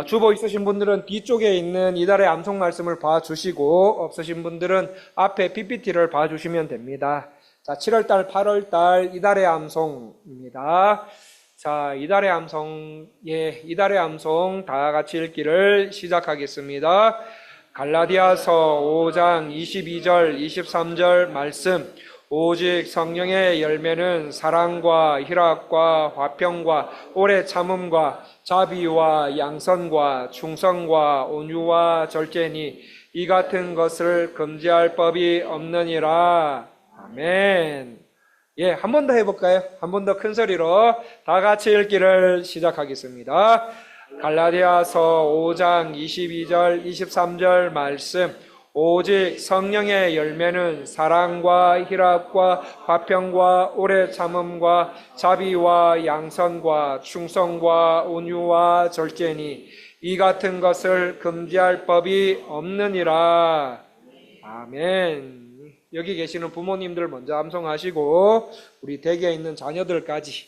주보 있으신 분들은 뒤쪽에 있는 이달의 암송 말씀을 봐주시고, 없으신 분들은 앞에 PPT를 봐주시면 됩니다. 자, 7월달, 8월달 이달의 암송입니다. 자, 이달의 암송 다 같이 읽기를 시작하겠습니다. 갈라디아서 5장 22절, 23절 말씀. 오직 성령의 열매는 사랑과 희락과 화평과 오래 참음과 자비와 양선과 충성과 온유와 절제니 이 같은 것을 금지할 법이 없느니라. 아멘. 예, 한 번 더 해볼까요? 한 번 더 큰 소리로 다 같이 읽기를 시작하겠습니다. 갈라디아서 5장 22절, 23절 말씀. 오직 성령의 열매는 사랑과 희락과 화평과 오래 참음과 자비와 양선과 충성과 온유와 절제니 이 같은 것을 금지할 법이 없느니라. 아멘. 여기 계시는 부모님들 먼저 암송하시고 우리 댁에 있는 자녀들까지,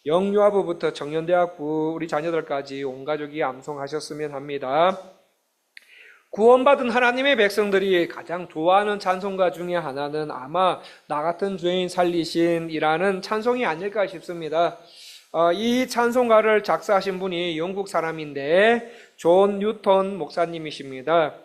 영유아부부터 청년대학부 우리 자녀들까지 온 가족이 암송하셨으면 합니다. 구원받은 하나님의 백성들이 가장 좋아하는 찬송가 중에 하나는 아마 나 같은 죄인 살리신이라는 찬송이 아닐까 싶습니다. 이 찬송가를 작사하신 분이 영국 사람인데 존 뉴턴 목사님이십니다.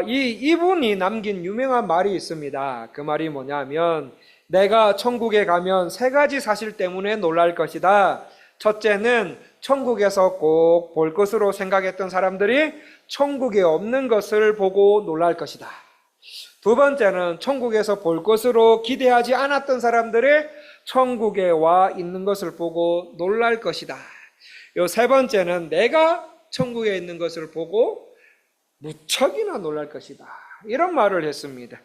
이분이 남긴 유명한 말이 있습니다. 그 말이 뭐냐면, 내가 천국에 가면 세 가지 사실 때문에 놀랄 것이다. 첫째는 천국에서 꼭 볼 것으로 생각했던 사람들이 천국에 없는 것을 보고 놀랄 것이다. 두 번째는 천국에서 볼 것으로 기대하지 않았던 사람들이 천국에 와 있는 것을 보고 놀랄 것이다. 요 세 번째는 내가 천국에 있는 것을 보고 무척이나 놀랄 것이다. 이런 말을 했습니다.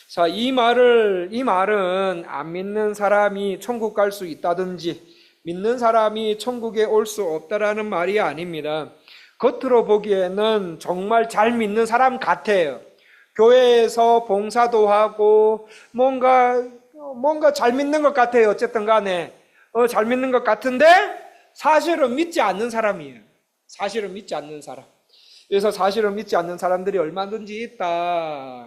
자, 이 말은 안 믿는 사람이 천국 갈 수 있다든지 믿는 사람이 천국에 올 수 없다라는 말이 아닙니다. 겉으로 보기에는 정말 잘 믿는 사람 같아요. 교회에서 봉사도 하고 뭔가 잘 믿는 것 같아요. 어쨌든 간에 잘 믿는 것 같은데 사실은 믿지 않는 사람이에요. 사실은 믿지 않는 사람. 그래서 사실은 믿지 않는 사람들이 얼마든지 있다.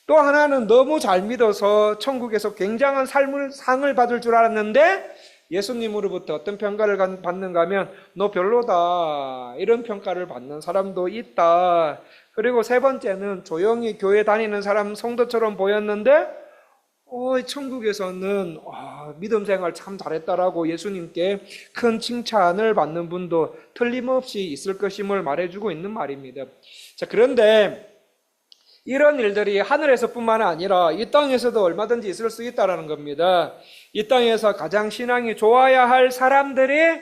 또 하나는 너무 잘 믿어서 천국에서 굉장한 상을 받을 줄 알았는데 예수님으로부터 어떤 평가를 받는가 하면 너 별로다, 이런 평가를 받는 사람도 있다. 그리고 세 번째는 조용히 교회 다니는 사람, 성도처럼 보였는데 천국에서는 믿음 생활 참 잘했다라고 예수님께 큰 칭찬을 받는 분도 틀림없이 있을 것임을 말해주고 있는 말입니다. 자, 그런데 이런 일들이 하늘에서뿐만 아니라 이 땅에서도 얼마든지 있을 수 있다는 겁니다. 이 땅에서 가장 신앙이 좋아야 할 사람들이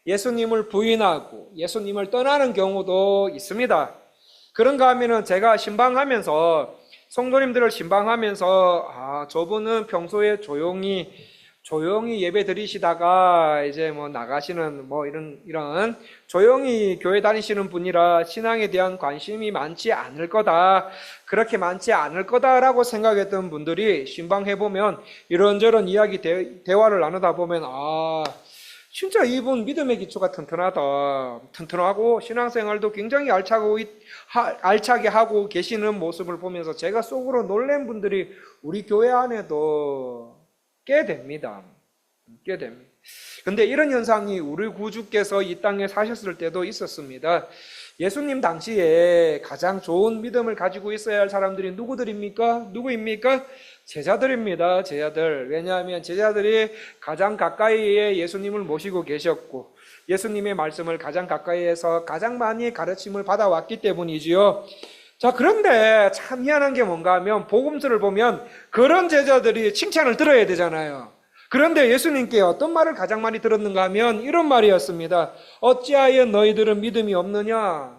예수님을 부인하고 예수님을 떠나는 경우도 있습니다. 그런가 하면은 제가 신방하면서, 성도님들을 신방하면서 저분은 평소에 조용히 예배 드리시다가 이제 나가시는 이런 조용히 교회 다니시는 분이라 신앙에 대한 관심이 많지 않을 거다, 그렇게 많지 않을 거다라고 생각했던 분들이 신방해보면 이런저런 이야기 대화를 나누다 보면 진짜 이분 믿음의 기초가 튼튼하고 신앙생활도 굉장히 알차게 하고 계시는 모습을 보면서 제가 속으로 놀란 분들이 우리 교회 안에도 꽤 됩니다. 근데 이런 현상이 우리 구주께서 이 땅에 사셨을 때도 있었습니다. 예수님 당시에 가장 좋은 믿음을 가지고 있어야 할 사람들이 누구입니까? 제자들입니다. 제자들. 왜냐하면 제자들이 가장 가까이에 예수님을 모시고 계셨고 예수님의 말씀을 가장 가까이에서 가장 많이 가르침을 받아왔기 때문이지요. 자, 그런데 참 희한한 게 뭔가 하면 복음서를 보면 그런 제자들이 칭찬을 들어야 되잖아요. 그런데 예수님께 어떤 말을 가장 많이 들었는가 하면 이런 말이었습니다. 어찌하여 너희들은 믿음이 없느냐?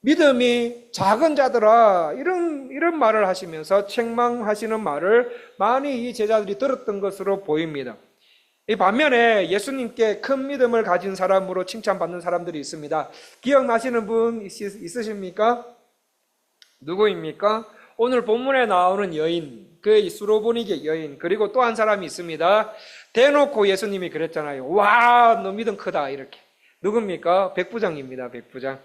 믿음이 작은 자들아, 이런 말을 하시면서 책망하시는 말을 많이 이 제자들이 들었던 것으로 보입니다. 이 반면에 예수님께 큰 믿음을 가진 사람으로 칭찬받는 사람들이 있습니다. 기억나시는 분 있으십니까? 누구입니까? 오늘 본문에 나오는 여인, 그 수로보니게 여인, 그리고 또 한 사람이 있습니다. 대놓고 예수님이 그랬잖아요. 와, 너 믿음 크다, 이렇게. 누굽니까? 백부장입니다. 백부장.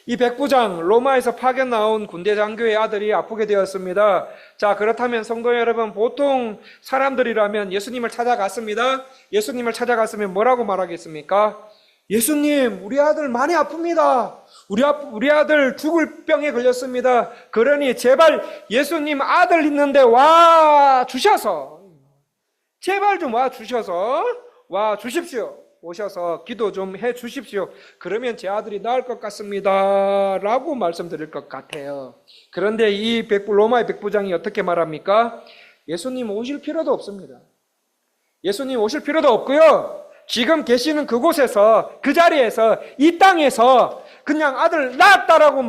이 백부장, 로마에서 파견 나온 군대 장교의 아들이 아프게 되었습니다. 자, 그렇다면 성도 여러분, 보통 사람들이라면 예수님을 찾아갔습니다. 예수님을 찾아갔으면 뭐라고 말하겠습니까? 예수님, 우리 아들 많이 아픕니다. 우리 아들 죽을 병에 걸렸습니다. 그러니 제발 예수님 아들 있는데 와 주셔서, 제발 좀 와 주셔서, 와 주십시오. 오셔서 기도 좀 해 주십시오. 그러면 제 아들이 나을 것 같습니다. 라고 말씀드릴 것 같아요. 그런데 이 로마의 백부장이 어떻게 말합니까? 예수님 오실 필요도 없습니다. 예수님 오실 필요도 없고요. 지금 계시는 그곳에서, 그 자리에서, 이 땅에서 그냥 아들 낳았다라고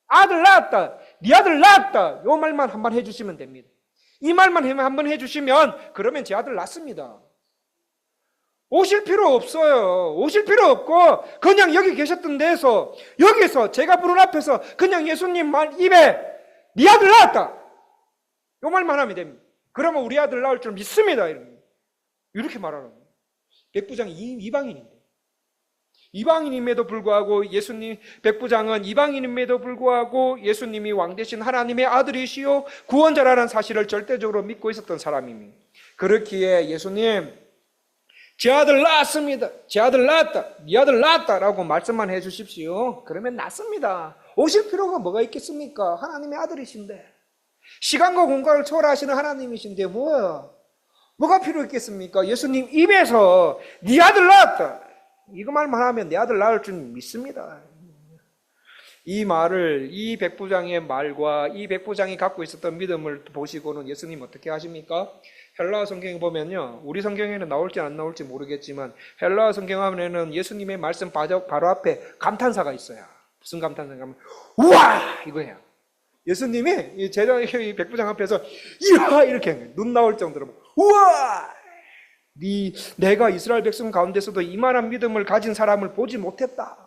아들 낳았다, 네 아들 낳았다, 요 말만 한번 해주시면 됩니다. 이 말만 한번 해주시면 그러면 제 아들 낳습니다. 오실 필요 없어요. 오실 필요 없고 그냥 여기 계셨던 데에서, 여기서 제가 부른 앞에서 그냥 예수님 말 입에 네 아들 낳았다, 요 말만 하면 됩니다. 그러면 우리 아들 낳을 줄 믿습니다. 이렇게 말하는 거예요. 백부장이 이방인인데, 이방인임에도 불구하고 백부장은 이방인임에도 불구하고 예수님이 왕 되신 하나님의 아들이시요 구원자라는 사실을 절대적으로 믿고 있었던 사람입니다. 그렇기에 예수님, 제 아들 낳았습니다. 제 아들 낳았다. 네 아들 낳았다. 라고 말씀만 해 주십시오. 그러면 낫습니다. 오실 필요가 뭐가 있겠습니까? 하나님의 아들이신데, 시간과 공간을 초월하시는 하나님이신데 뭐가 필요 있겠습니까? 예수님 입에서 네 아들 낳았다, 이거 말만 하면 내 아들 낳을 줄 믿습니다. 이 말을, 이 백부장의 말과 이 백부장이 갖고 있었던 믿음을 보시고는 예수님 어떻게 하십니까? 헬라어 성경에 보면요, 우리 성경에는 나올지 안 나올지 모르겠지만 헬라어 성경에는 예수님의 말씀 바로 앞에 감탄사가 있어요. 무슨 감탄사가 하면 우와 이거예요. 예수님이 이 백부장 앞에서 이야 이렇게 눈 나올 정도로 우와, 내가 이스라엘 백성 가운데서도 이만한 믿음을 가진 사람을 보지 못했다.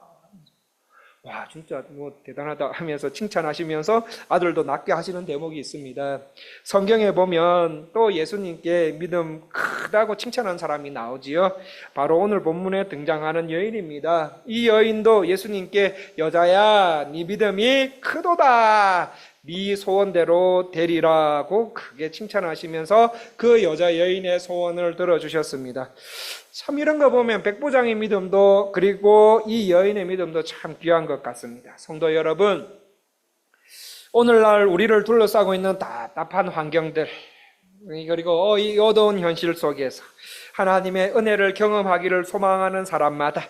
와, 진짜 대단하다 하면서 칭찬하시면서 아들도 낳게 하시는 대목이 있습니다. 성경에 보면 또 예수님께 믿음 크다고 칭찬한 사람이 나오지요. 바로 오늘 본문에 등장하는 여인입니다. 이 여인도 예수님께 여자야, 네 믿음이 크도다, 네 소원대로 되리라고 크게 칭찬하시면서 그 여자 여인의 소원을 들어주셨습니다. 참 이런 거 보면 백부장의 믿음도 그리고 이 여인의 믿음도 참 귀한 것 같습니다. 성도 여러분, 오늘날 우리를 둘러싸고 있는 답답한 환경들, 그리고 이 어두운 현실 속에서 하나님의 은혜를 경험하기를 소망하는 사람마다,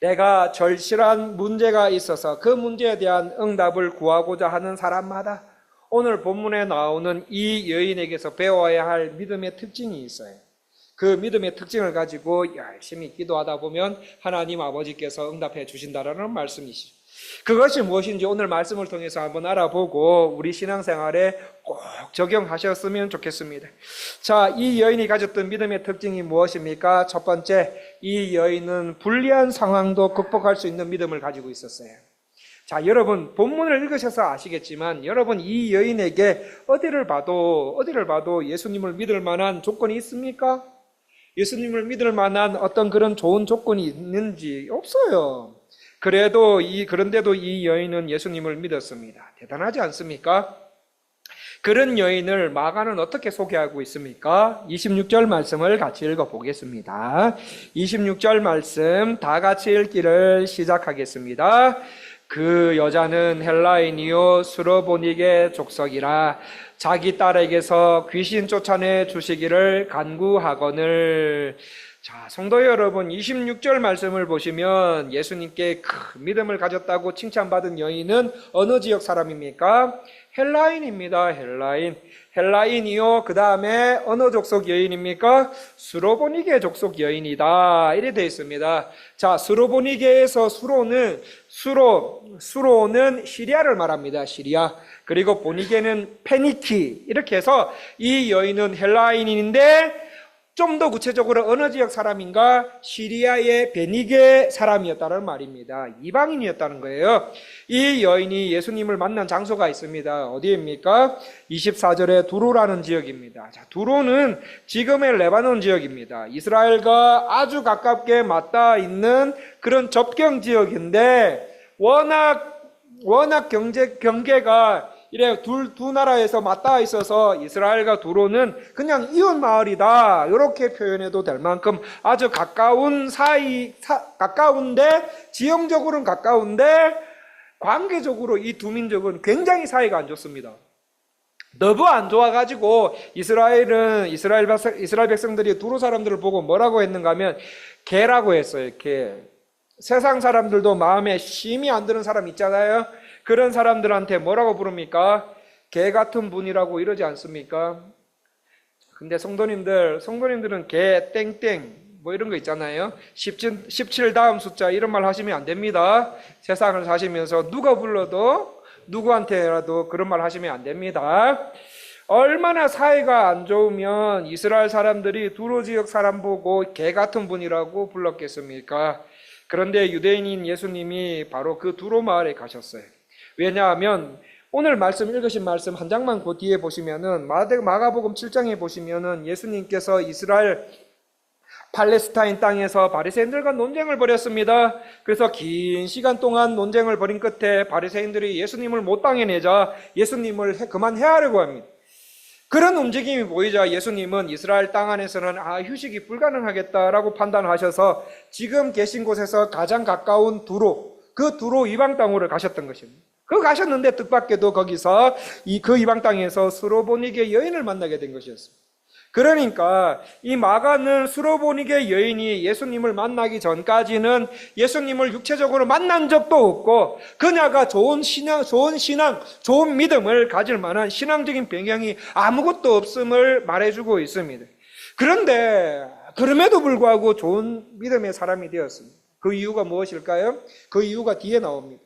내가 절실한 문제가 있어서 그 문제에 대한 응답을 구하고자 하는 사람마다 오늘 본문에 나오는 이 여인에게서 배워야 할 믿음의 특징이 있어요. 그 믿음의 특징을 가지고 열심히 기도하다 보면 하나님 아버지께서 응답해 주신다라는 말씀이시죠. 그것이 무엇인지 오늘 말씀을 통해서 한번 알아보고 우리 신앙생활에 꼭 적용하셨으면 좋겠습니다. 자, 이 여인이 가졌던 믿음의 특징이 무엇입니까? 첫 번째, 이 여인은 불리한 상황도 극복할 수 있는 믿음을 가지고 있었어요. 자, 여러분 본문을 읽으셔서 아시겠지만 여러분 이 여인에게 어디를 봐도 예수님을 믿을 만한 조건이 있습니까? 예수님을 믿을 만한 어떤 그런 좋은 조건이 있는지 없어요. 그런데도 이 여인은 예수님을 믿었습니다. 대단하지 않습니까? 그런 여인을 마가는 어떻게 소개하고 있습니까? 26절 말씀을 같이 읽어보겠습니다. 26절 말씀 다 같이 읽기를 시작하겠습니다. 그 여자는 헬라인이요 수로보닉의 족속이라 자기 딸에게서 귀신 쫓아내 주시기를 간구하거늘. 자, 성도 여러분, 26절 말씀을 보시면 예수님께 큰 믿음을 가졌다고 칭찬받은 여인은 어느 지역 사람입니까? 헬라인입니다. 헬라인이요, 그 다음에 어느 족속 여인입니까? 수로보니게 족속 여인이다, 이래 되어 있습니다. 자, 수로보니게에서 수로는 시리아를 말합니다. 시리아. 그리고 보니게는 페니키. 이렇게 해서 이 여인은 헬라인인데 좀 더 구체적으로 어느 지역 사람인가? 시리아의 베니게 사람이었다는 말입니다. 이방인이었다는 거예요. 이 여인이 예수님을 만난 장소가 있습니다. 어디입니까? 24절에 두로라는 지역입니다. 자, 두로는 지금의 레바논 지역입니다. 이스라엘과 아주 가깝게 맞닿아 있는 그런 접경 지역인데 워낙 경계가 이래 두 나라에서 맞닿아 있어서 이스라엘과 두로는 그냥 이웃 마을이다, 이렇게 표현해도 될 만큼 아주 가까운데, 지형적으로는 가까운데 관계적으로 이 두 민족은 굉장히 사이가 안 좋습니다. 너무 안 좋아가지고 이스라엘 백성들이 두로 사람들을 보고 뭐라고 했는가 하면 개라고 했어요. 개. 세상 사람들도 마음에 심이 안 드는 사람 있잖아요. 그런 사람들한테 뭐라고 부릅니까? 개 같은 분이라고 이러지 않습니까? 근데 성도님들은 개 땡땡 뭐 이런 거 있잖아요. 17 다음 숫자 이런 말 하시면 안 됩니다. 세상을 사시면서 누가 불러도 누구한테라도 그런 말 하시면 안 됩니다. 얼마나 사이가 안 좋으면 이스라엘 사람들이 두로 지역 사람 보고 개 같은 분이라고 불렀겠습니까? 그런데 유대인인 예수님이 바로 그 두로 마을에 가셨어요. 왜냐하면 오늘 읽으신 말씀 한 장만 그 뒤에 보시면은 마가복음 7장에 보시면은 예수님께서 이스라엘 팔레스타인 땅에서 바리새인들과 논쟁을 벌였습니다. 그래서 긴 시간 동안 논쟁을 벌인 끝에 바리새인들이 예수님을 못 당해내자 예수님을 그만 해하려고 합니다. 그런 움직임이 보이자 예수님은 이스라엘 땅 안에서는 휴식이 불가능하겠다라고 판단하셔서 지금 계신 곳에서 가장 가까운 그 두로 이방 땅으로 가셨던 것입니다. 가셨는데 뜻밖에도 거기서 그 이방 땅에서 수로보니게 여인을 만나게 된 것이었습니다. 그러니까 이 마가는 수로보니게 여인이 예수님을 만나기 전까지는 예수님을 육체적으로 만난 적도 없고 그녀가 좋은 신앙, 좋은 믿음을 가질 만한 신앙적인 배경이 아무것도 없음을 말해주고 있습니다. 그런데 그럼에도 불구하고 좋은 믿음의 사람이 되었습니다. 그 이유가 무엇일까요? 그 이유가 뒤에 나옵니다.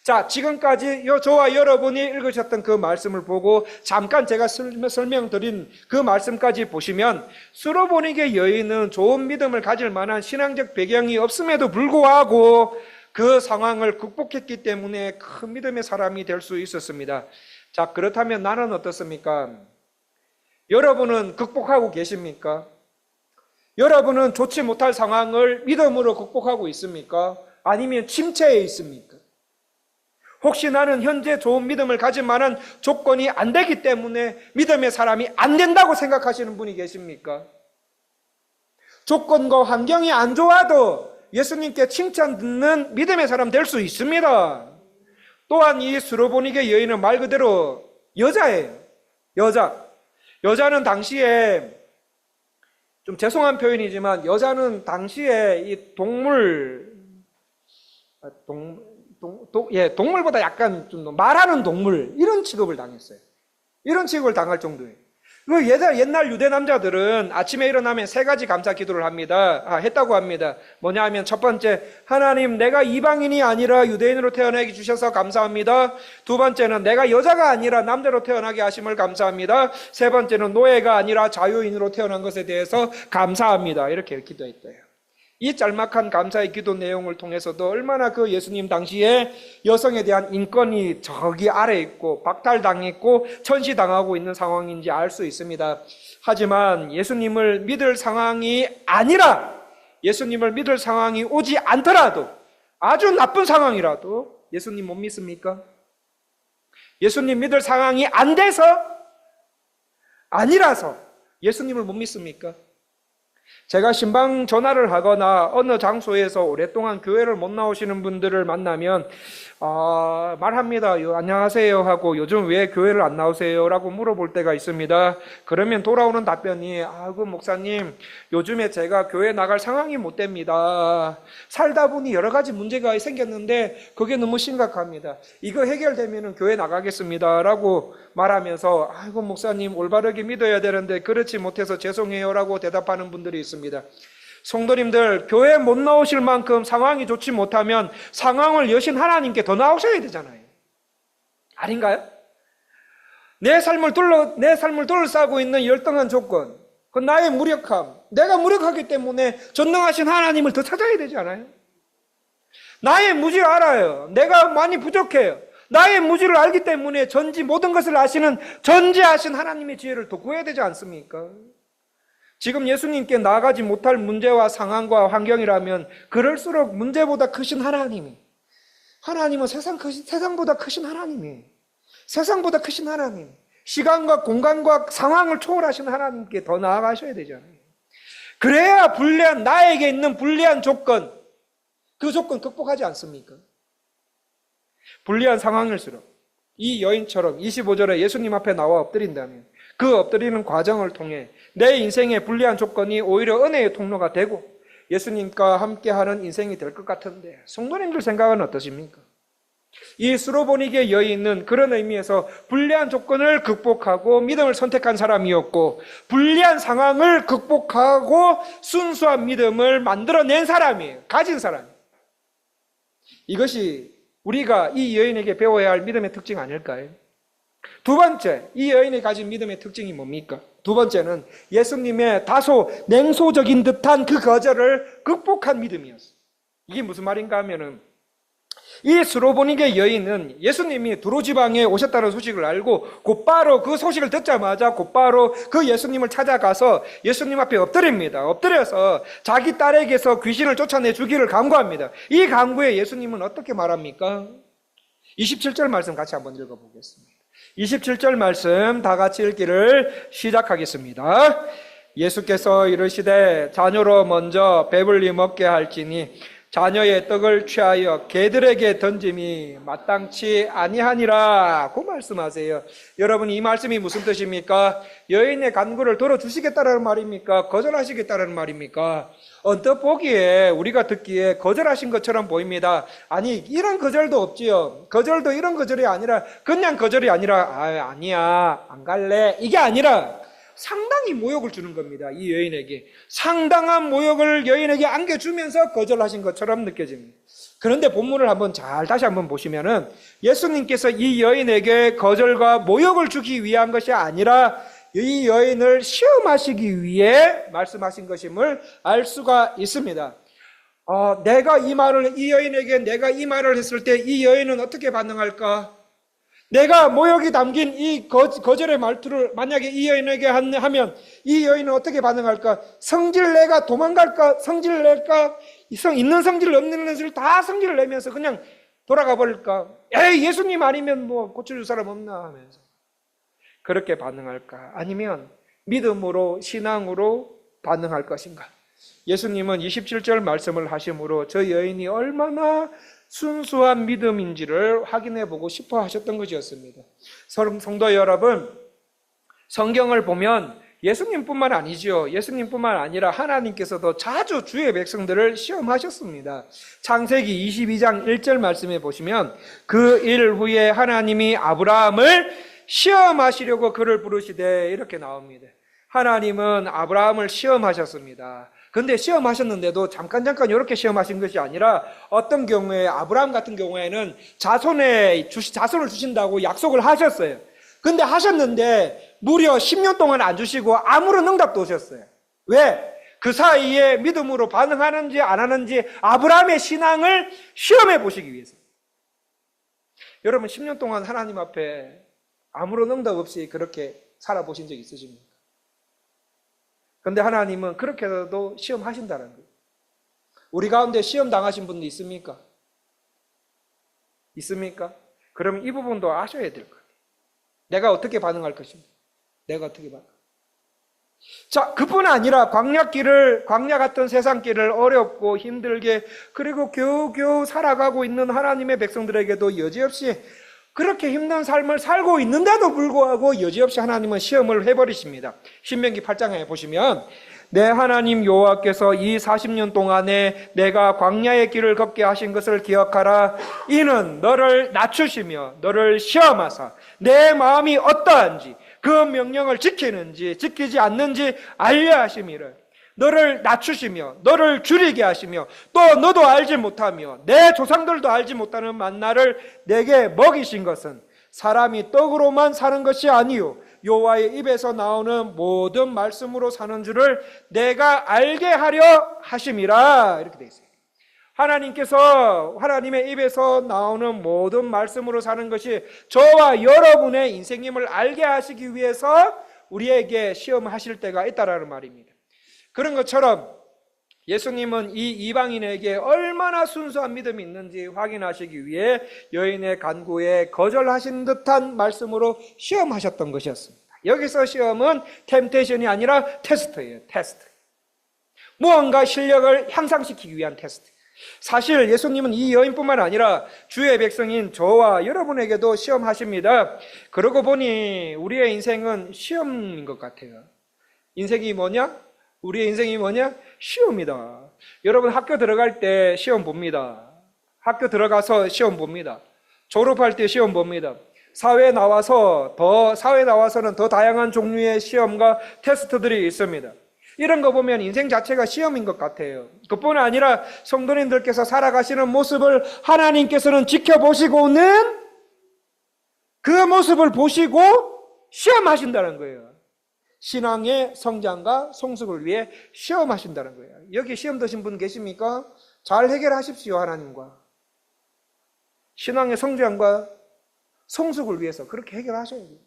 자, 지금까지 저와 여러분이 읽으셨던 그 말씀을 보고 잠깐 제가 설명드린 그 말씀까지 보시면 수로보니게 여인은 좋은 믿음을 가질 만한 신앙적 배경이 없음에도 불구하고 그 상황을 극복했기 때문에 큰 믿음의 사람이 될 수 있었습니다. 자, 그렇다면 나는 어떻습니까? 여러분은 극복하고 계십니까? 여러분은 좋지 못할 상황을 믿음으로 극복하고 있습니까? 아니면 침체해 있습니까? 혹시 나는 현재 좋은 믿음을 가질 만한 조건이 안 되기 때문에 믿음의 사람이 안 된다고 생각하시는 분이 계십니까? 조건과 환경이 안 좋아도 예수님께 칭찬 듣는 믿음의 사람 될 수 있습니다. 또한 이 수로보니게 여인은 말 그대로 여자예요. 여자는 당시에, 좀 죄송한 표현이지만 여자는 당시에 이 동물보다 약간 좀 말하는 동물, 이런 취급을 당했어요. 이런 취급을 당할 정도예요. 옛날 유대 남자들은 아침에 일어나면 3가지 감사 기도를 했다고 합니다. 뭐냐 하면 첫 번째, 하나님, 내가 이방인이 아니라 유대인으로 태어나게 주셔서 감사합니다. 두 번째는 내가 여자가 아니라 남자로 태어나게 하심을 감사합니다. 세 번째는 노예가 아니라 자유인으로 태어난 것에 대해서 감사합니다. 이렇게 기도했대요. 이 짤막한 감사의 기도 내용을 통해서도 얼마나 그 예수님 당시에 여성에 대한 인권이 저기 아래 있고 박탈당했고 천시당하고 있는 상황인지 알 수 있습니다. 하지만 예수님을 믿을 상황이 오지 않더라도, 아주 나쁜 상황이라도 예수님 못 믿습니까? 예수님 믿을 상황이 아니라서 예수님을 못 믿습니까? 제가 신방 전화를 하거나 어느 장소에서 오랫동안 교회를 못 나오시는 분들을 만나면 말합니다. 안녕하세요 하고 요즘 왜 교회를 안 나오세요? 라고 물어볼 때가 있습니다. 그러면 돌아오는 답변이 목사님, 요즘에 제가 교회 나갈 상황이 못 됩니다. 살다 보니 여러 가지 문제가 생겼는데 그게 너무 심각합니다. 이거 해결되면 교회 나가겠습니다 라고 말하면서 목사님, 올바르게 믿어야 되는데 그렇지 못해서 죄송해요 라고 대답하는 분들이 있습니다. 성도님들, 교회 못 나오실 만큼 상황이 좋지 못하면 상황을 여신 하나님께 더 나오셔야 되잖아요. 아닌가요? 내 삶을 둘러싸고 있는 열등한 조건, 그 나의 무력함, 내가 무력하기 때문에 전능하신 하나님을 더 찾아야 되지 않아요? 나의 무지를 알아요. 내가 많이 부족해요. 나의 무지를 알기 때문에 모든 것을 아시는 전지하신 하나님의 지혜를 더 구해야 되지 않습니까? 지금 예수님께 나아가지 못할 문제와 상황과 환경이라면 그럴수록 문제보다 크신 하나님은 세상보다 크신 하나님이에요. 세상보다 크신 하나님, 시간과 공간과 상황을 초월하신 하나님께 더 나아가셔야 되잖아요. 그래야 나에게 있는 불리한 조건, 그 조건 극복하지 않습니까? 불리한 상황일수록 이 여인처럼 25절에 예수님 앞에 나와 엎드린다면 그 엎드리는 과정을 통해 내 인생의 불리한 조건이 오히려 은혜의 통로가 되고 예수님과 함께하는 인생이 될 것 같은데 성도님들 생각은 어떠십니까? 이 스로보니게 여인은 그런 의미에서 불리한 조건을 극복하고 믿음을 선택한 사람이었고 불리한 상황을 극복하고 순수한 믿음을 만들어낸 사람이에요. 가진 사람이에요. 이것이 우리가 이 여인에게 배워야 할 믿음의 특징 아닐까요? 두 번째, 이 여인이 가진 믿음의 특징이 뭡니까? 두 번째는 예수님의 다소 냉소적인 듯한 그 거절을 극복한 믿음이었어요. 이게 무슨 말인가 하면은 이 스로보니게 여인은 예수님이 두로 지방에 오셨다는 소식을 알고 곧바로 그 소식을 듣자마자 곧바로 그 예수님을 찾아가서 예수님 앞에 엎드립니다. 엎드려서 자기 딸에게서 귀신을 쫓아내 주기를 간구합니다. 이 간구에 예수님은 어떻게 말합니까? 27절 말씀 같이 한번 읽어보겠습니다. 27절 말씀 다 같이 읽기를 시작하겠습니다. 예수께서 이르시되 자녀로 먼저 배불리 먹게 할지니 자녀의 떡을 취하여 개들에게 던짐이 마땅치 아니하니라 고 말씀하세요. 여러분, 이 말씀이 무슨 뜻입니까? 여인의 간구를 들어주시겠다는 말입니까? 거절하시겠다는 말입니까? 언뜻 보기에 우리가 듣기에 거절하신 것처럼 보입니다. 아니, 이런 거절도 없지요. 거절도 이런 거절이 아니라 그냥 거절이 아니라 아니야 안 갈래 이게 아니라 상당히 모욕을 주는 겁니다. 이 여인에게 상당한 모욕을 여인에게 안겨주면서 거절하신 것처럼 느껴집니다. 그런데 본문을 다시 한번 보시면은 예수님께서 이 여인에게 거절과 모욕을 주기 위한 것이 아니라 이 여인을 시험하시기 위해 말씀하신 것임을 알 수가 있습니다. 이 여인에게 내가 이 말을 했을 때 이 여인은 어떻게 반응할까? 내가 모욕이 담긴 이 거절의 말투를 만약에 이 여인에게 하면 이 여인은 어떻게 반응할까? 성질 내가 도망갈까? 성질 낼까? 있는 성질 없는 성질 다 성질을 내면서 그냥 돌아가 버릴까? 에이, 예수님 아니면 고쳐줄 사람 없나 하면서 그렇게 반응할까? 아니면 믿음으로 신앙으로 반응할 것인가? 예수님은 27절 말씀을 하심으로 저 여인이 얼마나 순수한 믿음인지를 확인해 보고 싶어 하셨던 것이었습니다. 성도 여러분, 성경을 보면 예수님뿐만 아니죠. 예수님뿐만 아니라 하나님께서도 자주 주의 백성들을 시험하셨습니다. 창세기 22장 1절 말씀에 보시면 그 일 후에 하나님이 아브라함을 시험하시려고 그를 부르시되 이렇게 나옵니다. 하나님은 아브라함을 시험하셨습니다. 근데 시험하셨는데도 잠깐 이렇게 시험하신 것이 아니라 어떤 경우에 아브라함 같은 경우에는 자손을 주신다고 약속을 하셨어요. 근데 하셨는데 무려 10년 동안 안 주시고 아무런 응답도 없었어요. 왜? 그 사이에 믿음으로 반응하는지 안 하는지 아브라함의 신앙을 시험해 보시기 위해서. 여러분, 10년 동안 하나님 앞에 아무런 응답 없이 그렇게 살아보신 적 있으십니까? 그런데 하나님은 그렇게 해도 시험하신다는 거예요. 우리 가운데 시험 당하신 분도 있습니까? 있습니까? 그러면 이 부분도 아셔야 될 것 같아요. 내가 어떻게 반응할 것입니다. 내가 어떻게 반응할 것입니다. 자, 그뿐 아니라 광야 같은 세상길을 어렵고 힘들게 그리고 겨우겨우 살아가고 있는 하나님의 백성들에게도 여지없이 그렇게 힘든 삶을 살고 있는데도 불구하고 여지없이 하나님은 시험을 해버리십니다. 신명기 8장에 보시면 내 하나님 여호와께서 이 40년 동안에 내가 광야의 길을 걷게 하신 것을 기억하라. 이는 너를 낮추시며 너를 시험하사 내 마음이 어떠한지 그 명령을 지키는지 지키지 않는지 알려 하심이라. 너를 낮추시며 너를 줄이게 하시며 또 너도 알지 못하며 내 조상들도 알지 못하는 만나를 내게 먹이신 것은 사람이 떡으로만 사는 것이 아니요 여호와의 입에서 나오는 모든 말씀으로 사는 줄을 내가 알게 하려 하심이라. 이렇게 되어 있어요. 하나님께서 하나님의 입에서 나오는 모든 말씀으로 사는 것이 저와 여러분의 인생임을 알게 하시기 위해서 우리에게 시험하실 때가 있다라는 말입니다. 그런 것처럼 예수님은 이 이방인에게 얼마나 순수한 믿음이 있는지 확인하시기 위해 여인의 간구에 거절하신 듯한 말씀으로 시험하셨던 것이었습니다. 여기서 시험은 템테이션이 아니라 테스트예요. 테스트. 무언가 실력을 향상시키기 위한 테스트. 사실 예수님은 이 여인뿐만 아니라 주의 백성인 저와 여러분에게도 시험하십니다. 그러고 보니 우리의 인생은 시험인 것 같아요. 인생이 뭐냐? 우리의 인생이 뭐냐? 시험이다. 여러분 학교 들어갈 때 시험 봅니다. 학교 들어가서 시험 봅니다. 졸업할 때 시험 봅니다. 사회에 나와서는 더 다양한 종류의 시험과 테스트들이 있습니다. 이런 거 보면 인생 자체가 시험인 것 같아요. 그뿐 아니라 성도님들께서 살아가시는 모습을 하나님께서는 지켜보시고는 그 모습을 보시고 시험하신다는 거예요. 신앙의 성장과 성숙을 위해 시험하신다는 거예요. 여기 시험 드신 분 계십니까? 잘 해결하십시오. 하나님과 신앙의 성장과 성숙을 위해서 그렇게 해결하셔야 돼요.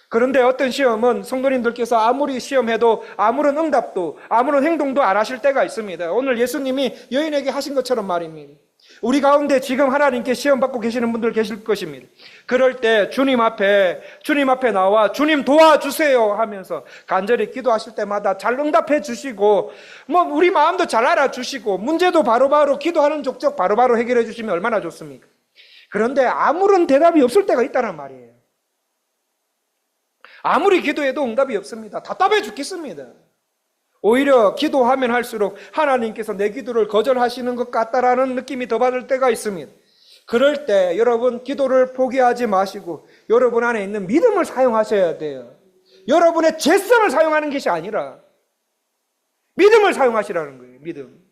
그런데 어떤 시험은 성도님들께서 아무리 시험해도 아무런 응답도 아무런 행동도 안 하실 때가 있습니다. 오늘 예수님이 여인에게 하신 것처럼 말입니다. 우리 가운데 지금 하나님께 시험받고 계시는 분들 계실 것입니다. 그럴 때 주님 앞에 나와 주님 도와주세요 하면서 간절히 기도하실 때마다 잘 응답해 주시고 우리 마음도 잘 알아주시고 문제도 바로바로 기도하는 족족 바로바로 해결해 주시면 얼마나 좋습니까? 그런데 아무런 대답이 없을 때가 있다는 말이에요. 아무리 기도해도 응답이 없습니다. 답답해 죽겠습니다. 오히려 기도하면 할수록 하나님께서 내 기도를 거절하시는 것 같다라는 느낌이 더 받을 때가 있습니다. 그럴 때 여러분 기도를 포기하지 마시고 여러분 안에 있는 믿음을 사용하셔야 돼요. 여러분의 재성을 사용하는 것이 아니라 믿음을 사용하시라는 거예요. 믿음.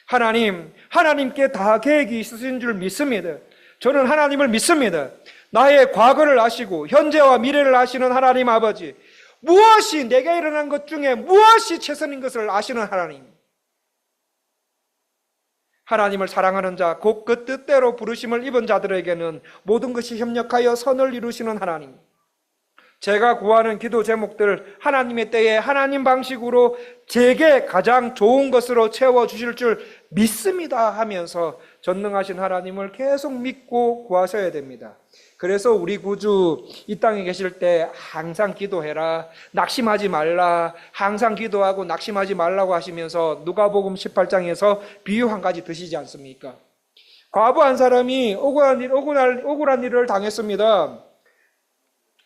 하나님께 다 계획이 있으신 줄 믿습니다. 저는 하나님을 믿습니다. 나의 과거를 아시고 현재와 미래를 아시는 하나님 아버지, 무엇이 내게 일어난 것 중에 무엇이 최선인 것을 아시는 하나님, 하나님을 사랑하는 자, 곧 그 뜻대로 부르심을 입은 자들에게는 모든 것이 협력하여 선을 이루시는 하나님, 제가 구하는 기도 제목들 하나님의 때에 하나님 방식으로 제게 가장 좋은 것으로 채워주실 줄 믿습니다 하면서 전능하신 하나님을 계속 믿고 구하셔야 됩니다. 그래서 우리 구주 이 땅에 계실 때 항상 기도해라, 낙심하지 말라, 항상 기도하고 낙심하지 말라고 하시면서 누가복음 18장에서 비유 한 가지 드시지 않습니까? 과부 한 사람이 억울한 일을 당했습니다.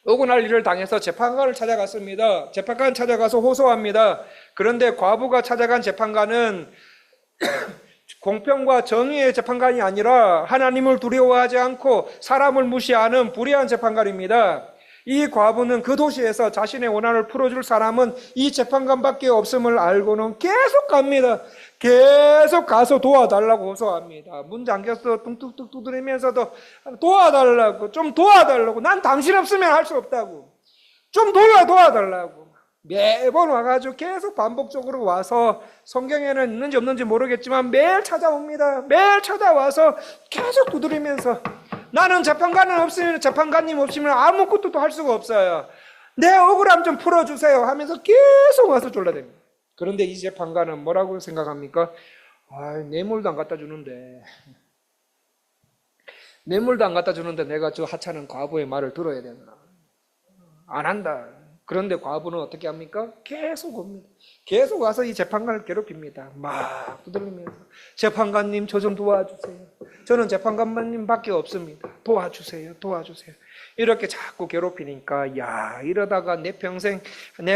억울할 일을 당해서 재판관을 찾아갔습니다. 재판관 찾아가서 호소합니다. 그런데 과부가 찾아간 재판관은 공평과 정의의 재판관이 아니라 하나님을 두려워하지 않고 사람을 무시하는 불의한 재판관입니다. 이 과부는 그 도시에서 자신의 원한을 풀어줄 사람은 이 재판관밖에 없음을 알고는 계속 갑니다. 계속 가서 도와달라고 호소합니다. 문 잠겨서 뚱뚱뚱 두드리면서도 도와달라고, 좀 도와달라고, 난 당신 없으면 할 수 없다고, 좀 도와달라고 매번 와가지고 계속 반복적으로 와서, 성경에는 있는지 없는지 모르겠지만 매일 찾아옵니다. 매일 찾아와서 계속 두드리면서 나는 재판관님 없으면 아무것도 할 수가 없어요. 내 억울함 좀 풀어주세요 하면서 계속 와서 졸라댑니다. 그런데 이 재판관은 뭐라고 생각합니까? 뇌물도 안 갖다 주는데 내가 저 하찮은 과부의 말을 들어야 되나? 안 한다. 그런데 과부는 어떻게 합니까? 계속 옵니다. 계속 와서 이 재판관을 괴롭힙니다. 막 두들리면서 재판관님 저 좀 도와주세요. 저는 재판관님밖에 없습니다. 도와주세요. 이렇게 자꾸 괴롭히니까 이러다가 내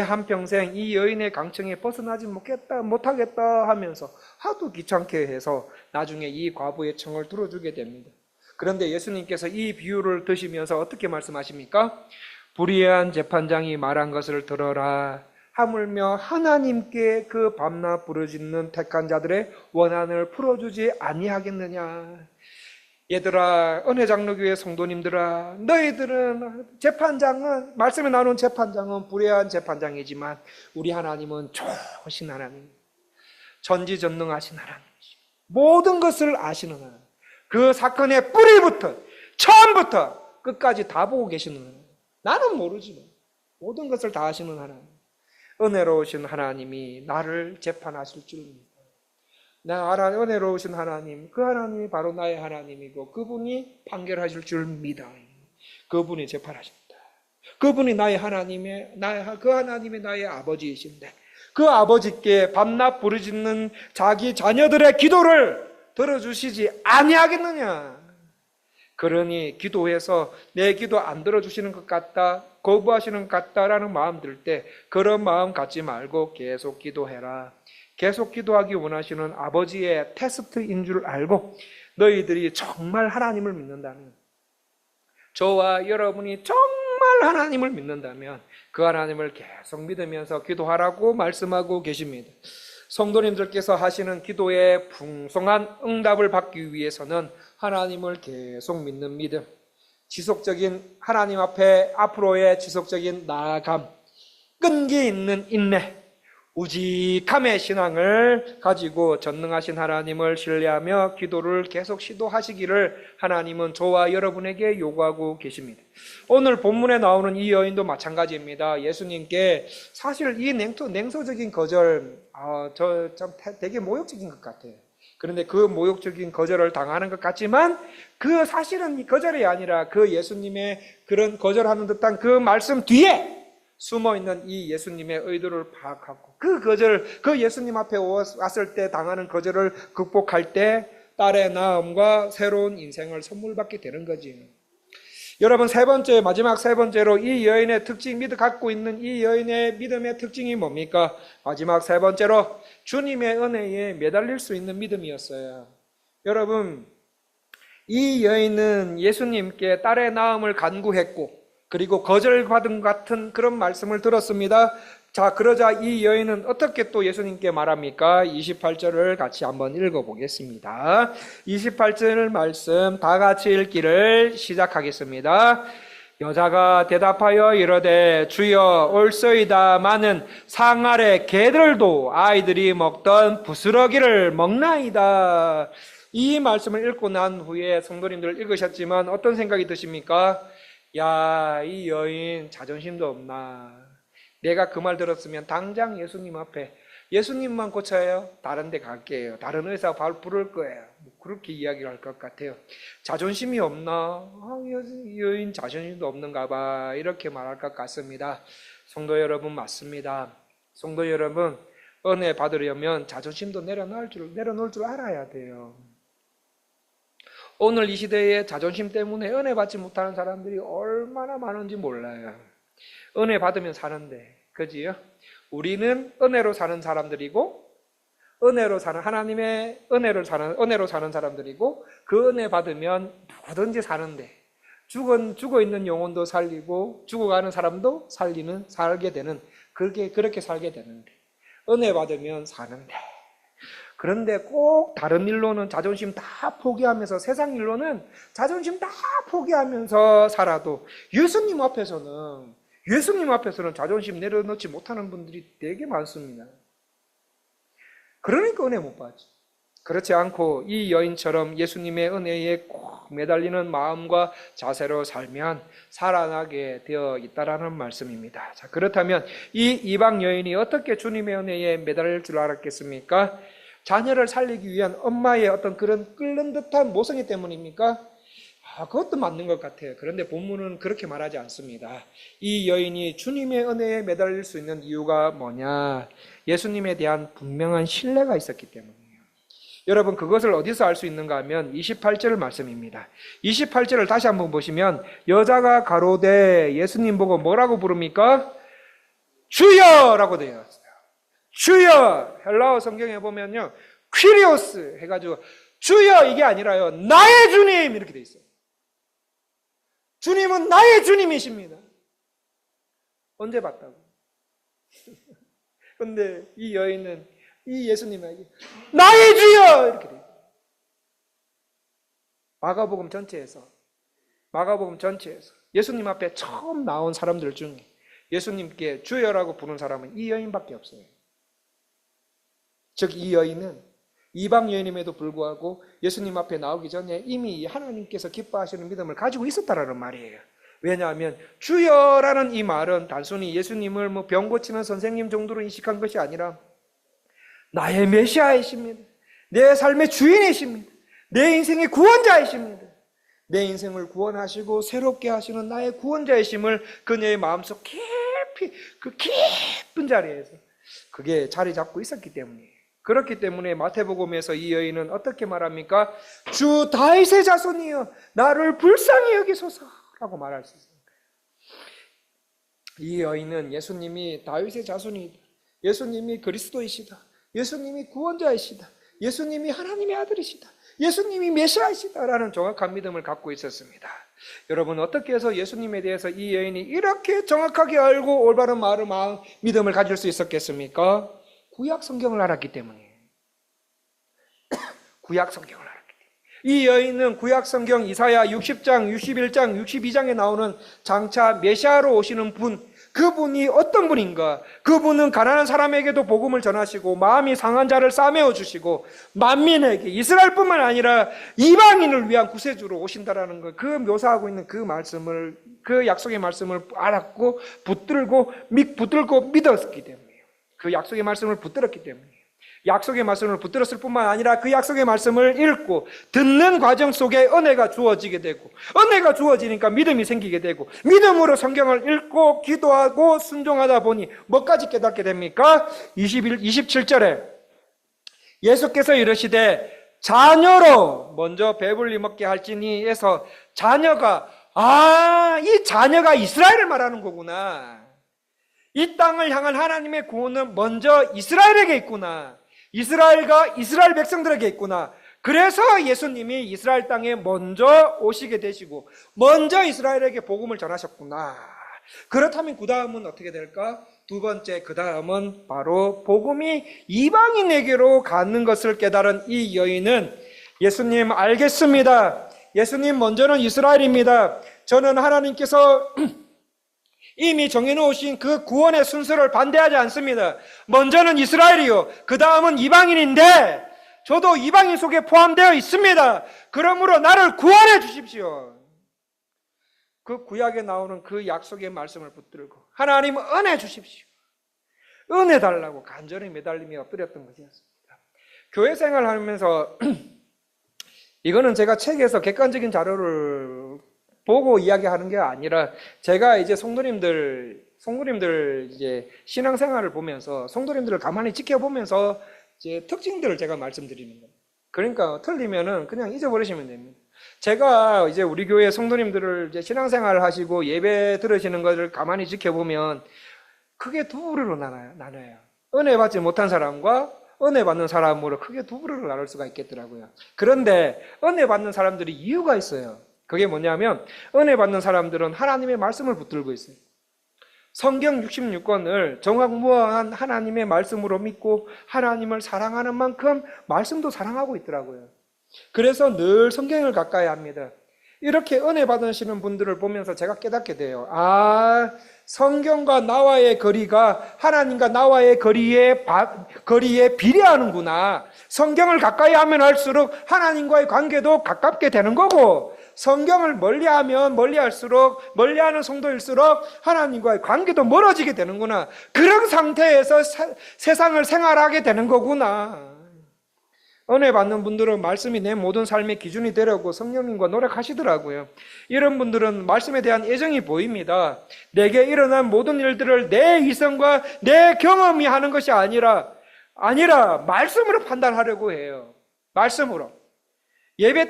한평생 이 여인의 강청에 벗어나지 못하겠다 하면서 하도 귀찮게 해서 나중에 이 과부의 청을 들어주게 됩니다. 그런데 예수님께서 이 비유를 드시면서 어떻게 말씀하십니까? 불의한 재판장이 말한 것을 들어라. 하물며 하나님께 그 밤낮 부르짖는 택한 자들의 원한을 풀어주지 아니하겠느냐. 얘들아, 은혜장로교회 성도님들아, 너희들은 재판장은, 말씀에 나오는 재판장은 불의한 재판장이지만 우리 하나님은 좋으신 하나님, 전지전능하신 하나님이시고 모든 것을 아시는 하나님, 그 사건의 뿌리부터 처음부터 끝까지 다 보고 계시는 하나님. 나는 모르지만 모든 것을 다 아시는 하나님, 은혜로우신 하나님이 나를 재판하실 줄 믿어요. 은혜로우신 하나님, 그 하나님이 바로 나의 하나님이고 그분이 판결하실 줄 믿어요. 그분이 재판하신다. 그분이 나의 하나님의, 그 하나님이 나의 아버지이신데 그 아버지께 밤낮 부르짖는 자기 자녀들의 기도를 들어주시지 아니하겠느냐. 그러니 기도해서 내 기도 안 들어주시는 것 같다, 거부하시는 것 같다라는 마음 들 때 그런 마음 갖지 말고 계속 기도해라. 계속 기도하기 원하시는 아버지의 테스트인 줄 알고 너희들이 정말 하나님을 믿는다면, 저와 여러분이 정말 하나님을 믿는다면 그 하나님을 계속 믿으면서 기도하라고 말씀하고 계십니다. 성도님들께서 하시는 기도에 풍성한 응답을 받기 위해서는 하나님을 계속 믿는 믿음, 지속적인 하나님 앞에 앞으로의 지속적인 나아감, 끈기 있는 인내, 우직함의 신앙을 가지고 전능하신 하나님을 신뢰하며 기도를 계속 시도하시기를 하나님은 저와 여러분에게 요구하고 계십니다. 오늘 본문에 나오는 이 여인도 마찬가지입니다. 예수님께 사실 이 냉소적인 거절, 참 되게 모욕적인 것 같아요. 그런데 그 모욕적인 거절을 당하는 것 같지만 그 사실은 거절이 아니라 그 예수님의 그런 거절하는 듯한 그 말씀 뒤에 숨어있는 이 예수님의 의도를 파악하고 그 거절, 그 예수님 앞에 왔을 때 당하는 거절을 극복할 때 딸의 나음과 새로운 인생을 선물 받게 되는 거지. 여러분, 마지막 세 번째로 이 여인의 특징, 갖고 있는 이 여인의 믿음의 특징이 뭡니까? 마지막 세 번째로 주님의 은혜에 매달릴 수 있는 믿음이었어요. 여러분, 이 여인은 예수님께 딸의 나음을 간구했고 그리고 거절받은 같은 그런 말씀을 들었습니다. 자, 그러자 이 여인은 어떻게 또 예수님께 말합니까? 28절을 같이 한번 읽어보겠습니다. 28절 말씀 다 같이 읽기를 시작하겠습니다. 여자가 대답하여 이르되 주여 올소이다마는 상 아래 개들도 아이들이 먹던 부스러기를 먹나이다. 이 말씀을 읽고 난 후에 성도님들 읽으셨지만 어떤 생각이 드십니까? 야, 이 여인 자존심도 없나? 내가 그 말 들었으면 당장 예수님 앞에, 예수님만 고쳐요? 다른 데 갈게요. 다른 의사 부를 거예요. 그렇게 이야기를 할 것 같아요. 자존심이 없나? 이 여인 자존심도 없는가 봐. 이렇게 말할 것 같습니다. 성도 여러분, 맞습니다. 성도 여러분, 은혜 받으려면 자존심도 내려놓을 줄 알아야 돼요. 오늘 이 시대에 자존심 때문에 은혜 받지 못하는 사람들이 얼마나 많은지 몰라요. 은혜 받으면 사는데, 그지요? 우리는 은혜로 사는 사람들이고, 하나님의 은혜로 사는 사람들이고, 그 은혜 받으면 누구든지 사는데, 죽어 있는 영혼도 살리고, 죽어가는 사람도 살게 되는, 그렇게 살게 되는데, 은혜 받으면 사는데, 그런데 꼭 다른 일로는 자존심 다 포기하면서, 세상 일로는 자존심 다 포기하면서 살아도 예수님 앞에서는 자존심 내려놓지 못하는 분들이 되게 많습니다. 그러니까 은혜 못 받지. 그렇지 않고 이 여인처럼 예수님의 은혜에 꼭 매달리는 마음과 자세로 살면 살아나게 되어 있다라는 말씀입니다. 자, 그렇다면 이 이방 여인이 어떻게 주님의 은혜에 매달릴 줄 알았겠습니까? 자녀를 살리기 위한 엄마의 어떤 그런 끓는 듯한 모성애 때문입니까? 그것도 맞는 것 같아요. 그런데 본문은 그렇게 말하지 않습니다. 이 여인이 주님의 은혜에 매달릴 수 있는 이유가 뭐냐? 예수님에 대한 분명한 신뢰가 있었기 때문이에요. 여러분, 그것을 어디서 알 수 있는가 하면 28절 말씀입니다. 28절을 다시 한번 보시면 여자가 가로되 예수님 보고 뭐라고 부릅니까? 주여라고 되어 있어요. 주여, 헬라어 성경에 보면요, 퀴리오스 해가지고 주여 이게 아니라요, 나의 주님 이렇게 돼 있어요. 주님은 나의 주님이십니다. 언제 봤다고? 근데 이 여인은 이 예수님에게 나의 주여 이렇게 돼 있어요. 마가복음 전체에서 예수님 앞에 처음 나온 사람들 중에 예수님께 주여라고 부른 사람은 이 여인밖에 없어요. 즉 이 여인은 이방 여인임에도 불구하고 예수님 앞에 나오기 전에 이미 하나님께서 기뻐하시는 믿음을 가지고 있었다라는 말이에요. 왜냐하면 주여라는 이 말은 단순히 예수님을 병 고치는 선생님 정도로 인식한 것이 아니라 나의 메시아이십니다. 내 삶의 주인이십니다. 내 인생의 구원자이십니다. 내 인생을 구원하시고 새롭게 하시는 나의 구원자이심을 그녀의 마음속 깊이 그 깊은 자리에서 그게 자리 잡고 있었기 때문이에요. 그렇기 때문에 마태복음에서 이 여인은 어떻게 말합니까? 주 다윗의 자손이여 나를 불쌍히 여기소서라고 말할 수 있습니다. 이 여인은 예수님이 다윗의 자손이다. 예수님이 그리스도이시다. 예수님이 구원자이시다. 예수님이 하나님의 아들이시다. 예수님이 메시아이시다라는 정확한 믿음을 갖고 있었습니다. 여러분 어떻게 해서 예수님에 대해서 이 여인이 이렇게 정확하게 알고 올바른 믿음을 가질 수 있었겠습니까? 구약 성경을 알았기 때문이에요. 구약 성경을 알았기 때문에. 이 여인은 구약 성경 이사야 60장, 61장, 62장에 나오는 장차 메시아로 오시는 분, 그분이 어떤 분인가? 그분은 가난한 사람에게도 복음을 전하시고 마음이 상한 자를 싸매어 주시고 만민에게 이스라엘뿐만 아니라 이방인을 위한 구세주로 오신다라는 것, 그 묘사하고 있는 그 말씀을, 그 약속의 말씀을 알았고 붙들고 믿었기 때문이에요. 그 약속의 말씀을 붙들었기 때문이에요. 약속의 말씀을 붙들었을 뿐만 아니라 그 약속의 말씀을 읽고 듣는 과정 속에 은혜가 주어지게 되고, 은혜가 주어지니까 믿음이 생기게 되고, 믿음으로 성경을 읽고 기도하고 순종하다 보니 뭐까지 깨닫게 됩니까? 27절에 예수께서 이르시되 자녀로 먼저 배불리 먹게 할지니 에서 자녀가, 이 자녀가 이스라엘을 말하는 거구나. 이 땅을 향한 하나님의 구원은 먼저 이스라엘에게 있구나. 이스라엘과 이스라엘 백성들에게 있구나. 그래서 예수님이 이스라엘 땅에 먼저 오시게 되시고 먼저 이스라엘에게 복음을 전하셨구나. 그렇다면 그 다음은 어떻게 될까? 두 번째, 그 다음은 바로 복음이 이방인에게로 가는 것을 깨달은 이 여인은 예수님 알겠습니다. 예수님 먼저는 이스라엘입니다. 저는 하나님께서 이미 정해놓으신 그 구원의 순서를 반대하지 않습니다. 먼저는 이스라엘이요, 그 다음은 이방인인데 저도 이방인 속에 포함되어 있습니다. 그러므로 나를 구원해 주십시오. 그 구약에 나오는 그 약속의 말씀을 붙들고 하나님 은혜 주십시오, 은혜 달라고 간절히 매달리며 엎드렸던 것이었습니다. 교회 생활하면서 이거는 제가 책에서 객관적인 자료를 보고 이야기하는 게 아니라 제가 이제 성도님들 이제 신앙생활을 보면서 성도님들을 가만히 지켜보면서 이제 특징들을 제가 말씀드리는 거예요. 그러니까 틀리면은 그냥 잊어버리시면 됩니다. 제가 이제 우리 교회 성도님들을 이제 신앙생활을 하시고 예배 들으시는 것을 가만히 지켜보면 크게 두 부류로 나눠요. 은혜 받지 못한 사람과 은혜 받는 사람으로 크게 두 부류로 나눌 수가 있겠더라고요. 그런데 은혜 받는 사람들이 이유가 있어요. 그게 뭐냐면 은혜 받는 사람들은 하나님의 말씀을 붙들고 있어요. 성경 66권을 정확무한 하나님의 말씀으로 믿고 하나님을 사랑하는 만큼 말씀도 사랑하고 있더라고요. 그래서 늘 성경을 가까이 합니다. 이렇게 은혜 받으시는 분들을 보면서 제가 깨닫게 돼요. 성경과 나와의 거리가 하나님과 나와의 거리에 비례하는구나. 성경을 가까이 하면 할수록 하나님과의 관계도 가깝게 되는 거고, 성경을 멀리하면 멀리할수록, 멀리하는 성도일수록 하나님과의 관계도 멀어지게 되는구나. 그런 상태에서 세상을 생활하게 되는 거구나. 은혜 받는 분들은 말씀이 내 모든 삶의 기준이 되려고 성령님과 노력하시더라고요. 이런 분들은 말씀에 대한 애정이 보입니다. 내게 일어난 모든 일들을 내 이성과 내 경험이 하는 것이 아니라 말씀으로 판단하려고 해요. 말씀으로.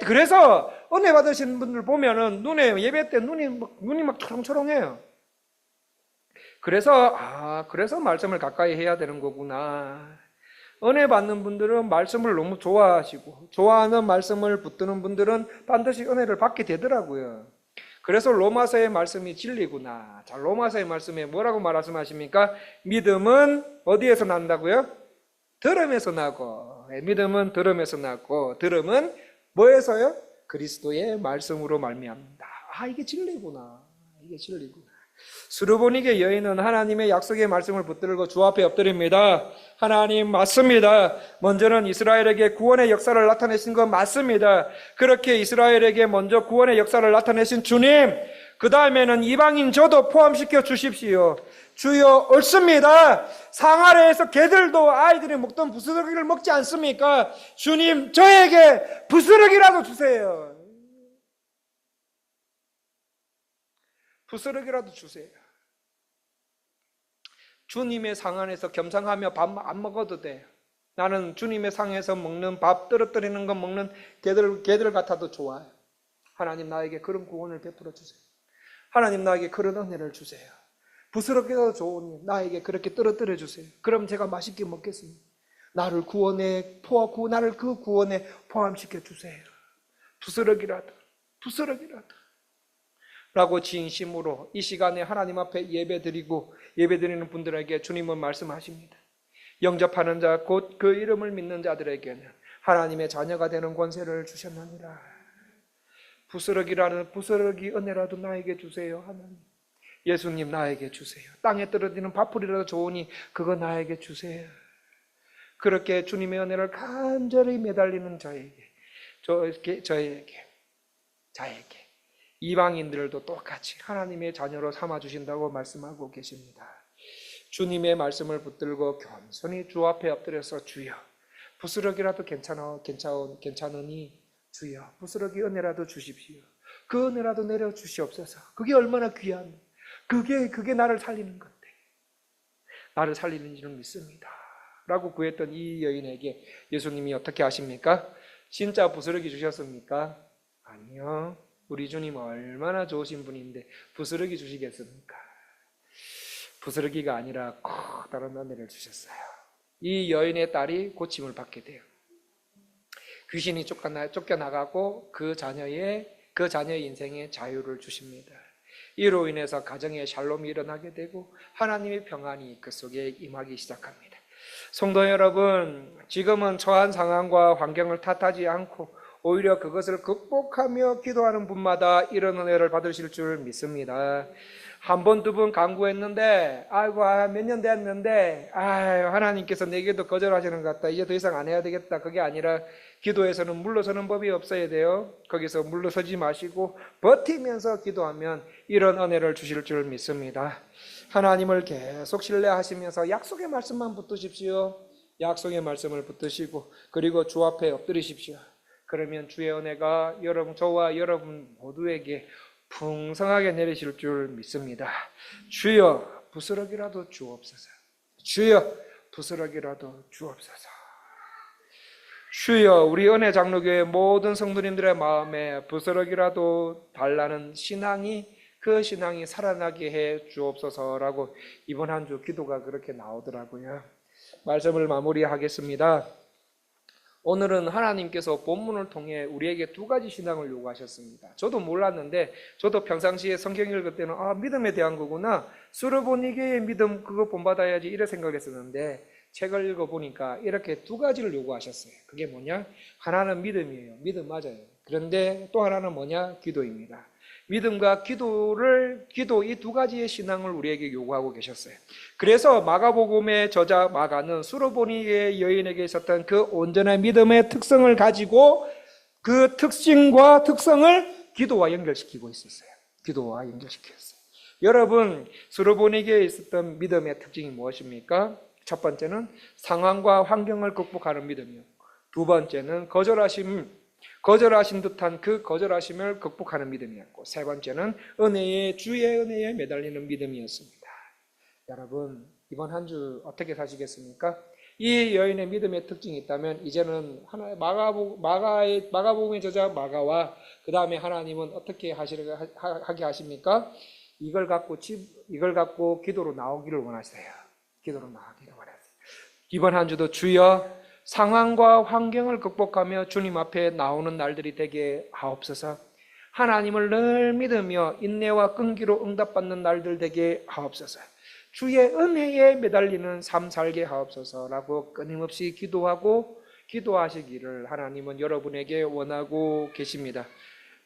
그래서 은혜 받으신 분들 보면은 예배 때 눈이 막 초롱초롱해요. 그래서 말씀을 가까이 해야 되는 거구나. 은혜 받는 분들은 말씀을 너무 좋아하시고, 좋아하는 말씀을 붙드는 분들은 반드시 은혜를 받게 되더라고요. 그래서 로마서의 말씀이 진리구나. 자, 로마서의 말씀에 뭐라고 말씀하십니까? 믿음은 어디에서 난다고요? 들음에서 나고, 믿음은 들음에서 나고, 들음은 뭐에서요? 그리스도의 말씀으로 말미암는다. 이게 진리구나. 이게 진리구나. 수르보니게 여인은 하나님의 약속의 말씀을 붙들고 주 앞에 엎드립니다. 하나님 맞습니다. 먼저는 이스라엘에게 구원의 역사를 나타내신 건 맞습니다. 그렇게 이스라엘에게 먼저 구원의 역사를 나타내신 주님, 그 다음에는 이방인 저도 포함시켜 주십시오. 주여, 옳습니다. 상아래에서 개들도 아이들이 먹던 부스러기를 먹지 않습니까? 주님, 저에게 부스러기라도 주세요. 부스러기라도 주세요. 주님의 상 안에서 겸상하며 밥 안 먹어도 돼요. 나는 주님의 상에서 먹는 밥, 떨어뜨리는 거 먹는 개들 같아도 좋아요. 하나님 나에게 그런 구원을 베풀어 주세요. 하나님 나에게 그런 은혜를 주세요. 부스럽게도 좋으니 나에게 그렇게 떨어뜨려 주세요. 그럼 제가 맛있게 먹겠습니다. 나를 그 구원에 포함시켜 주세요. 부스러기라도 라고 진심으로 이 시간에 하나님 앞에 예배드리는 분들에게 주님은 말씀하십니다. 영접하는 자, 곧 그 이름을 믿는 자들에게는 하나님의 자녀가 되는 권세를 주셨느니라. 부스러기 은혜라도 나에게 주세요. 하나님, 예수님 나에게 주세요. 땅에 떨어지는 밥풀이라도 좋으니 그거 나에게 주세요. 그렇게 주님의 은혜를 간절히 매달리는 자에게 이방인들도 똑같이 하나님의 자녀로 삼아주신다고 말씀하고 계십니다. 주님의 말씀을 붙들고 겸손히 주 앞에 엎드려서 주여, 부스러기라도 괜찮으니 주여, 부스러기 은혜라도 주십시오. 그 은혜라도 내려주시옵소서. 그게 얼마나 귀한, 그게 나를 살리는 건데, 나를 살리는 줄은 믿습니다 라고 구했던 이 여인에게 예수님이 어떻게 하십니까? 진짜 부스러기 주셨습니까? 아니요. 우리 주님 얼마나 좋으신 분인데 부스러기 주시겠습니까? 부스러기가 아니라 커다란 은혜를 주셨어요. 이 여인의 딸이 고침을 받게 돼요. 귀신이 쫓겨나가고 그 자녀의 인생에 자유를 주십니다. 이로 인해서 가정에 샬롬이 일어나게 되고 하나님의 평안이 그 속에 임하기 시작합니다. 성도 여러분, 지금은 처한 상황과 환경을 탓하지 않고 오히려 그것을 극복하며 기도하는 분마다 이런 은혜를 받으실 줄 믿습니다. 한 번, 두 번 간구했는데 몇 년 됐는데 하나님께서 내게도 거절하시는 것 같다. 이제 더 이상 안 해야 되겠다. 그게 아니라 기도에서는 물러서는 법이 없어야 돼요. 거기서 물러서지 마시고 버티면서 기도하면 이런 은혜를 주실 줄 믿습니다. 하나님을 계속 신뢰하시면서 약속의 말씀만 붙드십시오. 약속의 말씀을 붙드시고 그리고 주 앞에 엎드리십시오. 그러면 주의 은혜가 저와 여러분 모두에게 풍성하게 내리실 줄 믿습니다. 주여, 부스러기라도 주옵소서. 주여, 부스러기라도 주옵소서. 주여, 우리 은혜 장로교회 모든 성도님들의 마음에 부스러기라도 달라는 그 신앙이 살아나게 해 주옵소서라고 이번 한 주 기도가 그렇게 나오더라고요. 말씀을 마무리하겠습니다. 오늘은 하나님께서 본문을 통해 우리에게 두 가지 신앙을 요구하셨습니다. 저도 몰랐는데 저도 평상시에 성경 읽을 때는 믿음에 대한 거구나, 수르보니게의 믿음 그거 본받아야지 이래 생각했었는데 책을 읽어보니까 이렇게 두 가지를 요구하셨어요. 그게 뭐냐? 하나는 믿음이에요. 믿음 맞아요. 그런데 또 하나는 뭐냐? 기도입니다. 믿음과 기도 이 두 가지의 신앙을 우리에게 요구하고 계셨어요. 그래서 마가복음의 저자 마가는 수르보니의 여인에게 있었던 그 온전한 믿음의 특성을 가지고 그 특징과 특성을 기도와 연결시키고 있었어요. 기도와 연결시켰어요. 여러분, 수르보니에게 있었던 믿음의 특징이 무엇입니까? 첫 번째는 상황과 환경을 극복하는 믿음이었고, 두 번째는 거절하신 듯한 그 거절하심을 극복하는 믿음이었고, 세 번째는 주의 은혜에 매달리는 믿음이었습니다. 여러분, 이번 한 주 어떻게 사시겠습니까? 이 여인의 믿음의 특징이 있다면 이제는 마가복음의 저자 마가와 그 다음에 하나님은 어떻게 하게 하십니까? 이걸 갖고 기도로 나오기를 원하세요. 기도로 나오기를 원하세요. 이번 한 주도 주여, 상황과 환경을 극복하며 주님 앞에 나오는 날들이 되게 하옵소서. 하나님을 늘 믿으며 인내와 끈기로 응답받는 날들 되게 하옵소서. 주의 은혜에 매달리는 삶 살게 하옵소서라고 끊임없이 기도하고 기도하시기를 하나님은 여러분에게 원하고 계십니다.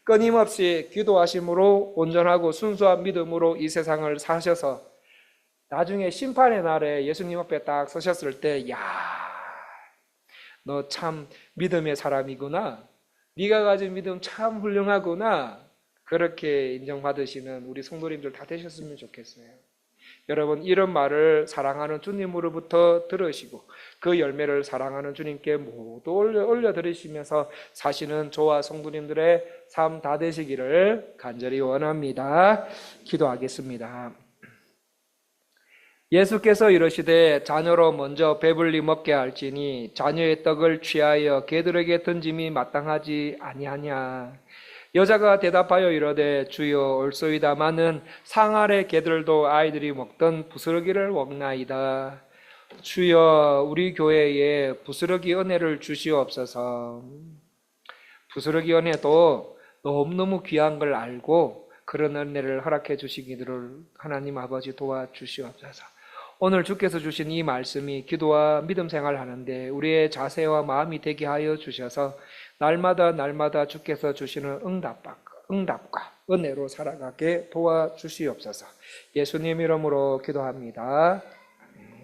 끊임없이 기도하심으로 온전하고 순수한 믿음으로 이 세상을 사셔서 나중에 심판의 날에 예수님 앞에 딱 서셨을 때, 야, 너 참 믿음의 사람이구나. 네가 가진 믿음 참 훌륭하구나. 그렇게 인정받으시는 우리 성도님들 다 되셨으면 좋겠어요. 여러분, 이런 말을 사랑하는 주님으로부터 들으시고 그 열매를 사랑하는 주님께 모두 올려드리시면서 사시는 저와 성도님들의 삶 다 되시기를 간절히 원합니다. 기도하겠습니다. 예수께서 이르시되 자녀로 먼저 배불리 먹게 할지니 자녀의 떡을 취하여 개들에게 던짐이 마땅하지 아니하냐. 여자가 대답하여 이르되 주여 옳소이다마는 상 아래 개들도 아이들이 먹던 부스러기를 먹나이다. 주여 우리 교회에 부스러기 은혜를 주시옵소서. 부스러기 은혜도 너무너무 귀한 걸 알고 그런 은혜를 허락해 주시기를 하나님 아버지 도와주시옵소서. 오늘 주께서 주신 이 말씀이 기도와 믿음 생활하는데 우리의 자세와 마음이 되게 하여 주셔서 날마다 주께서 주시는 응답과 은혜로 살아가게 도와주시옵소서. 예수님 이름으로 기도합니다.